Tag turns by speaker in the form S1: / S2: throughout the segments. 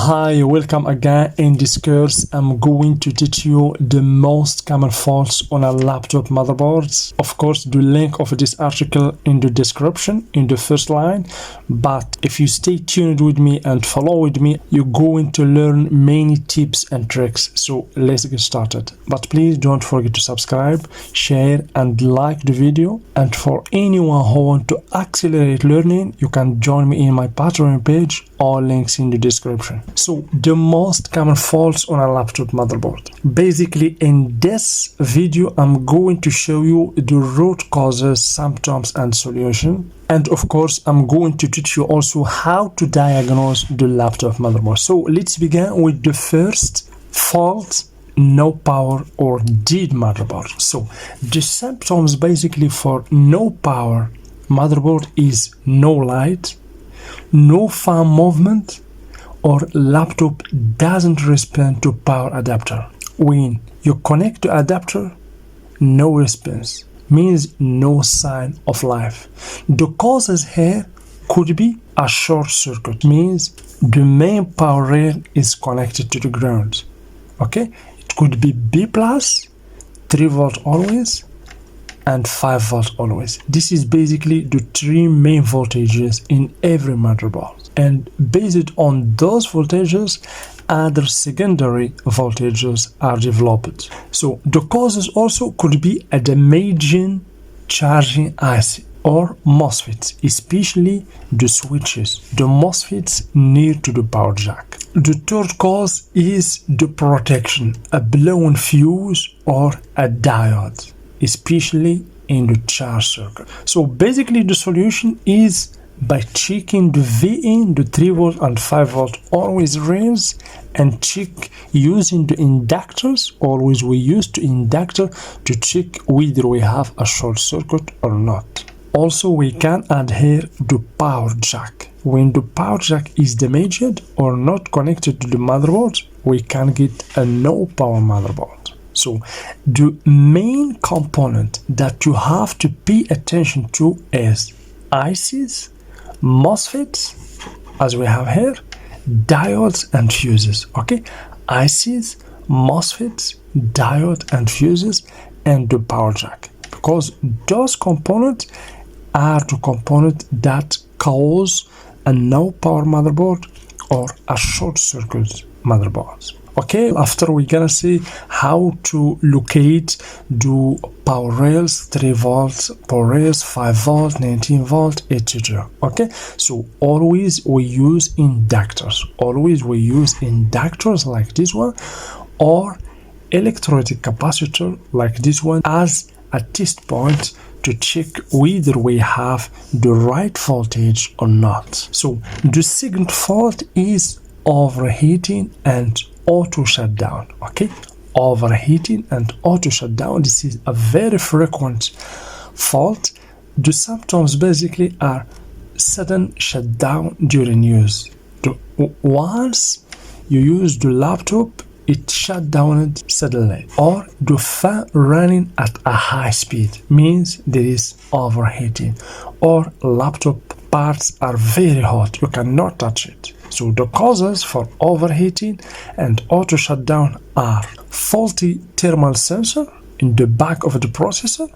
S1: Hi, welcome again. In this course, I'm going to teach you the most common faults on a laptop motherboards. Of course, the link of this article in the description in the first line. But if you stay tuned with me and follow with me, you're going to learn many tips and tricks. So let's get started. But please don't forget to subscribe, share, and like the video. And for anyone who wants to accelerate learning, you can join me in my Patreon page. All links in the description. So the most common faults on a laptop motherboard. Basically, in this video, I'm going to show you the root causes, symptoms, and solution. And of course, I'm going to teach you also how to diagnose the laptop motherboard. So let's begin with the first fault: no power or dead motherboard. So the symptoms basically for no power motherboard is no light, no fan movement, or laptop doesn't respond to power adapter. When you connect the adapter, no response, means no sign of life. The causes here could be a short circuit, means the main power rail is connected to the ground. Okay, it could be B+, 3 volt always, and 5 volt always. This is basically the three main voltages in every motherboard, and based on those voltages, other secondary voltages are developed. So the causes also could be a damaging charging IC or MOSFETs, especially the switches, the MOSFETs near to the power jack. The third cause is the protection, a blown fuse or a diode, especially in the charge circuit. So basically the solution is by checking the VIN, the 3 volt and 5 volt always rails, and check using the inductors. Always we use the inductor to check whether we have a short circuit or not. Also we can add here the power jack. When the power jack is damaged or not connected to the motherboard, we can get a no power motherboard. So the main component that you have to pay attention to is ICs, MOSFETs, as we have here, diodes and fuses. Okay, ICs, MOSFETs, diode and fuses, and the power jack, because those components are the components that cause a no power motherboard or a short circuit motherboard. Okay, after we're gonna see how to locate the power rails, 3 volts, power rails, 5 volt, 19 volt, etc. Okay, so always we use inductors. Always we use inductors like this one, or electrolytic capacitor like this one as a test point to check whether we have the right voltage or not. So the second fault is overheating and auto shutdown. Okay, overheating and auto shutdown, this is a very frequent fault. The symptoms basically are sudden shutdown during use. Once you use the laptop, it shut down suddenly, or the fan running at a high speed, means there is overheating, or laptop parts are very hot, you cannot touch it. So the causes for overheating and auto shutdown are faulty thermal sensor in the back of the processor,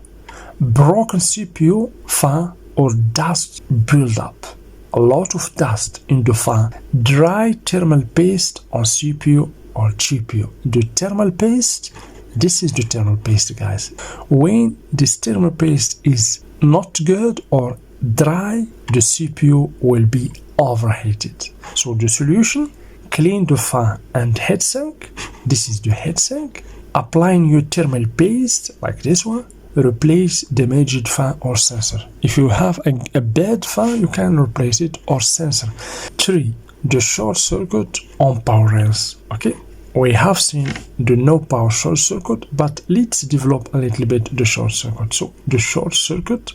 S1: broken CPU fan or dust buildup, a lot of dust in the fan, dry thermal paste on CPU or GPU. The thermal paste, this is the thermal paste, guys. When this thermal paste is not good or dry, the CPU will be overheated. So the solution: clean the fan and heatsink. This is the heatsink. Applying your thermal paste like this one. Replace damaged fan or sensor. If you have a bad fan, you can replace it, or sensor. 3. The short circuit on power rails. Okay, we have seen the no power short circuit, but let's develop a little bit the short circuit. So the short circuit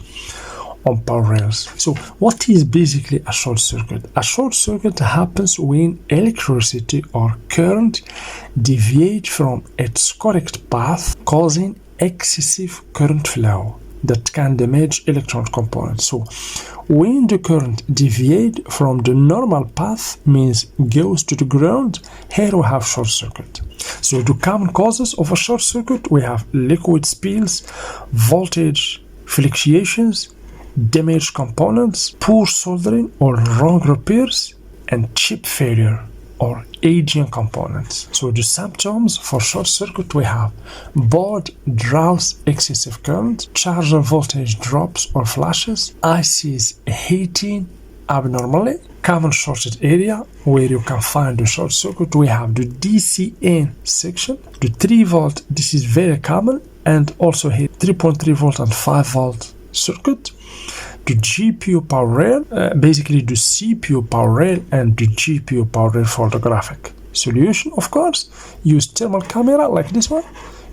S1: on power rails. So what is basically a short circuit? A short circuit happens when electricity or current deviates from its correct path, causing excessive current flow. that can damage electronic components. So when the current deviates from the normal path, means goes to the ground, here we have short circuit. So the common causes of a short circuit, we have liquid spills, voltage fluctuations, damaged components, poor soldering or wrong repairs, and chip failure or aging components. So the symptoms for short circuit, we have board draws excessive current, charger voltage drops or flashes, ICs heating abnormally. Common shorted area where you can find the short circuit, we have the DCN section, the 3 volt, this is very common, and also here 3.3 volt and 5 volt circuit. The GPU power rail, basically the CPU power rail and the GPU power rail for the graphic. Solution, of course, use thermal camera like this one.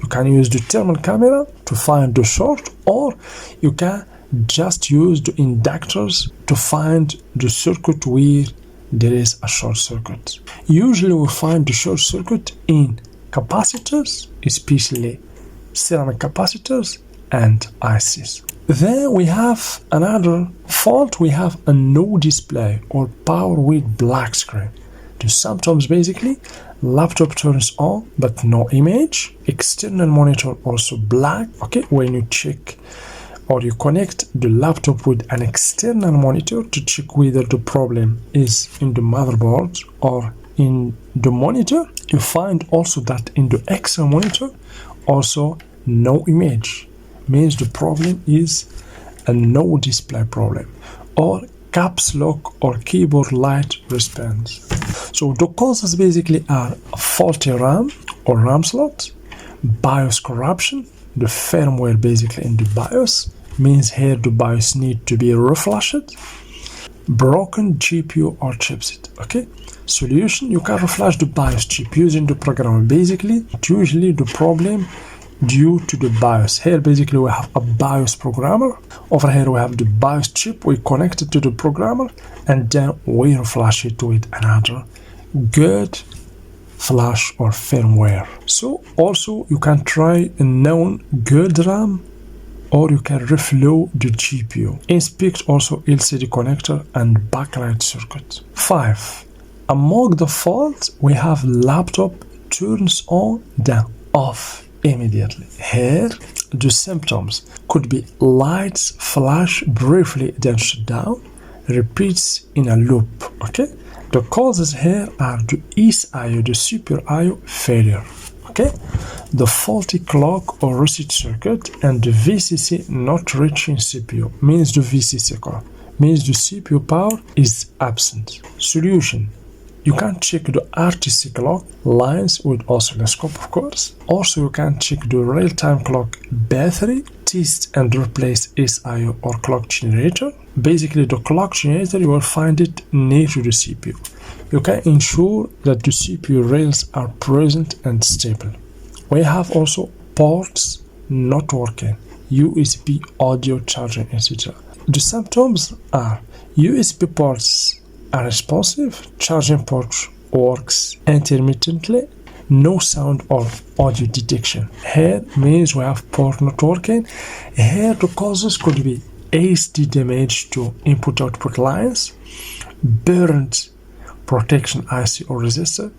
S1: You can use the thermal camera to find the short, or you can just use the inductors to find the circuit where there is a short circuit. Usually we find the short circuit in capacitors, especially ceramic capacitors and ICs. Then we have another fault, we have a no display or power with black screen. The symptoms basically, laptop turns on but no image, external monitor also black. Okay, when you check or you connect the laptop with an external monitor to check whether the problem is in the motherboard or in the monitor, you find also that in the external monitor also no image, means the problem is a no display problem, or caps lock or keyboard light response. So the causes basically are faulty RAM or RAM slot, BIOS corruption, the firmware basically in the BIOS, means here the BIOS need to be reflashed, broken GPU or chipset. Okay, solution, you can reflash the BIOS chip using the programmer. Basically, usually the problem due to the BIOS. Here basically we have a BIOS programmer. Over here we have the BIOS chip, we connect it to the programmer, and then we reflash it with another good flash or firmware. So also you can try a known good RAM, or you can reflow the GPU. Inspect also LCD connector and backlight circuit. 5. Among the faults, we have laptop turns on then off immediately. Here the symptoms could be lights flash briefly then shut down, repeats in a loop. Okay, the causes here are the SIO, the super IO failure. Okay, the faulty clock or reset circuit, and the VCC not reaching CPU, means the VCC core, means the CPU power is absent. Solution, you can check the RTC clock lines with oscilloscope, of course. Also you can check the real-time clock battery, test and replace SIO or clock generator. Basically the clock generator, you will find it near to the CPU. You can ensure that the CPU rails are present and stable. We have also ports not working, USB audio charging, etc. The symptoms are USB ports are responsive, charging port works intermittently, no sound or audio detection. Here means we have port not working. Here the causes could be ASD damage to input-output lines, burnt protection IC or resistor,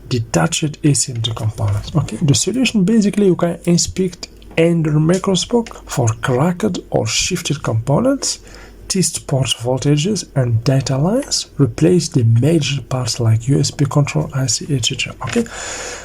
S1: detached ACMD components. Okay, the solution basically, you can inspect under microscope for cracked or shifted components, test port voltages and data lines, replace the major parts like USB control IC, etc. Okay,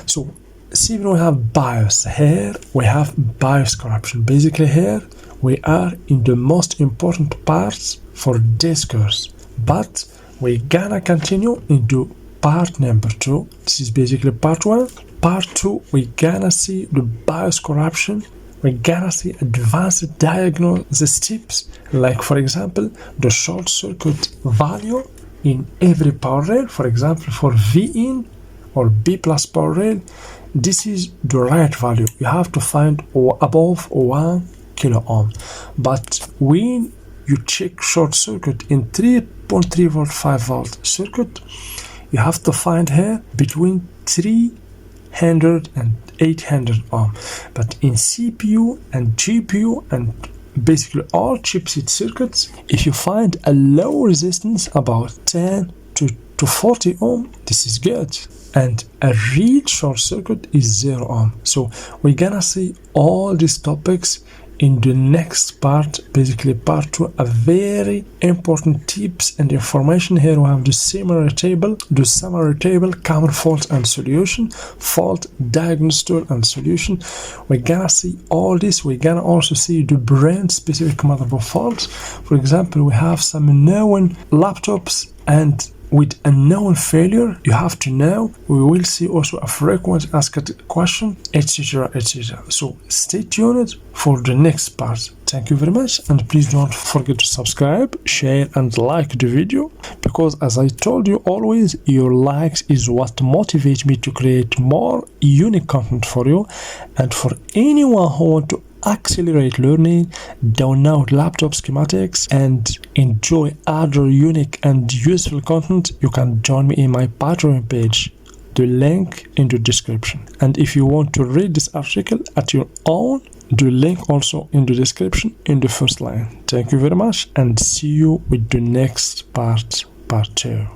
S1: so see, when we have BIOS, here we have BIOS corruption. Basically here we are in the most important parts for this course, but we're gonna continue into part number 2. This is basically part 1. Part 2, we're gonna see the BIOS corruption. We're gonna see advanced diagnosis tips, like for example the short circuit value in every power rail. For example, for VIN or B plus power rail, this is the right value. You have to find above 1 kilo ohm. But when you check short circuit in 3.3 volt 5 volt circuit, you have to find here between 300 and 800 ohm. But in CPU and GPU and basically all chipset circuits, if you find a low resistance about 10 to 40 ohm, this is good. And a real short circuit is 0 ohm. So we're gonna see all these topics in the next part, basically part 2, a very important tips and information. Here we have the summary table, common fault and solution, fault, diagnose tool and solution. We're gonna see all this. We're gonna also see the brand specific motherboard faults. For example, we have some known laptops and with a known failure, you have to know. We will see also a frequent asked question, etc, etc. So stay tuned for the next part. Thank you very much, and please don't forget to subscribe, share and like the video, because as I told you always, your likes is what motivates me to create more unique content for you. And for anyone who want to accelerate learning, download laptop schematics and enjoy other unique and useful content, you can join me in my Patreon page, the link in the description. And if you want to read this article at your own, the link also in the description in the first line. Thank you very much, and see you with the next part 2.